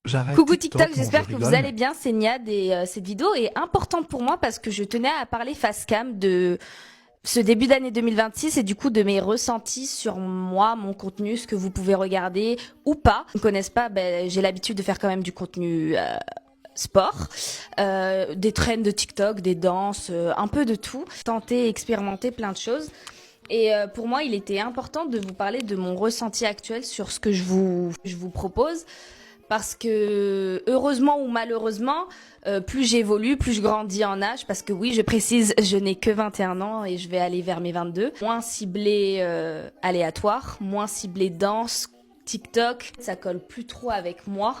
J'arrête Coucou TikTok, TikTok, non, je j'espère que vous rigole, allez mais bien, c'est Niad et cette vidéo est importante pour moi parce que je tenais à parler face cam de ce début d'année 2026 et du coup de mes ressentis sur moi, mon contenu, ce que vous pouvez regarder ou pas. Ceux qui ne connaissent pas, j'ai l'habitude de faire quand même du contenu sport, des trends de TikTok, des danses, un peu de tout. Tenter, expérimenter plein de choses. Et pour moi, il était important de vous parler de mon ressenti actuel sur ce que je vous propose. Parce que, heureusement ou malheureusement, plus j'évolue, plus je grandis en âge. Parce que oui, je précise, je n'ai que 21 ans et je vais aller vers mes 22. Moins ciblé aléatoire, moins ciblé danse, TikTok, ça colle plus trop avec moi.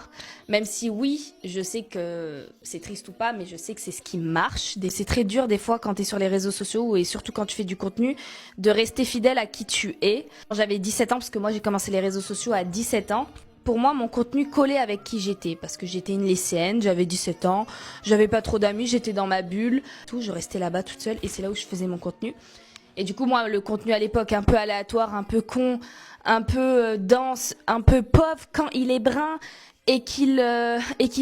Même si oui, je sais que c'est triste ou pas, mais je sais que c'est ce qui marche. C'est très dur des fois quand tu es sur les réseaux sociaux et surtout quand tu fais du contenu, de rester fidèle à qui tu es. J'avais 17 ans parce que moi j'ai commencé les réseaux sociaux à 17 ans. Pour moi, mon contenu collait avec qui j'étais parce que j'étais une lycéenne, j'avais 17 ans, j'avais pas trop d'amis, j'étais dans ma bulle, tout, je restais là-bas toute seule et c'est là où je faisais mon contenu. Et du coup, moi, le contenu à l'époque, un peu aléatoire, un peu con, un peu dense, un peu pauvre, quand il est brun et qu'il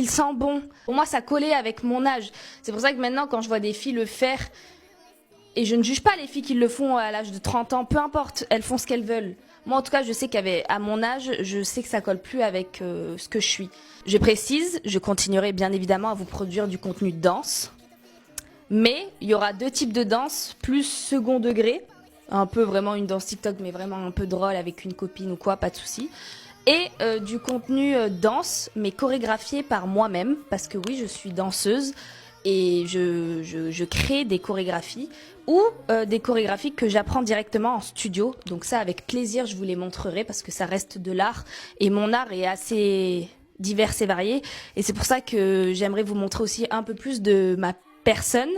sent bon. Pour moi, ça collait avec mon âge. C'est pour ça que maintenant, quand je vois des filles le faire, et je ne juge pas les filles qui le font à l'âge de 30 ans, peu importe, elles font ce qu'elles veulent. Moi, en tout cas, je sais qu'à mon âge, je sais que ça colle plus avec ce que je suis. Je précise, je continuerai bien évidemment à vous produire du contenu de danse. Mais il y aura deux types de danse, plus second degré, un peu vraiment une danse TikTok, mais vraiment un peu drôle avec une copine ou quoi, pas de souci. Et du contenu danse, mais chorégraphié par moi-même, parce que oui, je suis danseuse et je crée des chorégraphies ou des chorégraphies que j'apprends directement en studio. Donc ça, avec plaisir, je vous les montrerai parce que ça reste de l'art et mon art est assez divers et varié. Et c'est pour ça que j'aimerais vous montrer aussi un peu plus de ma personne.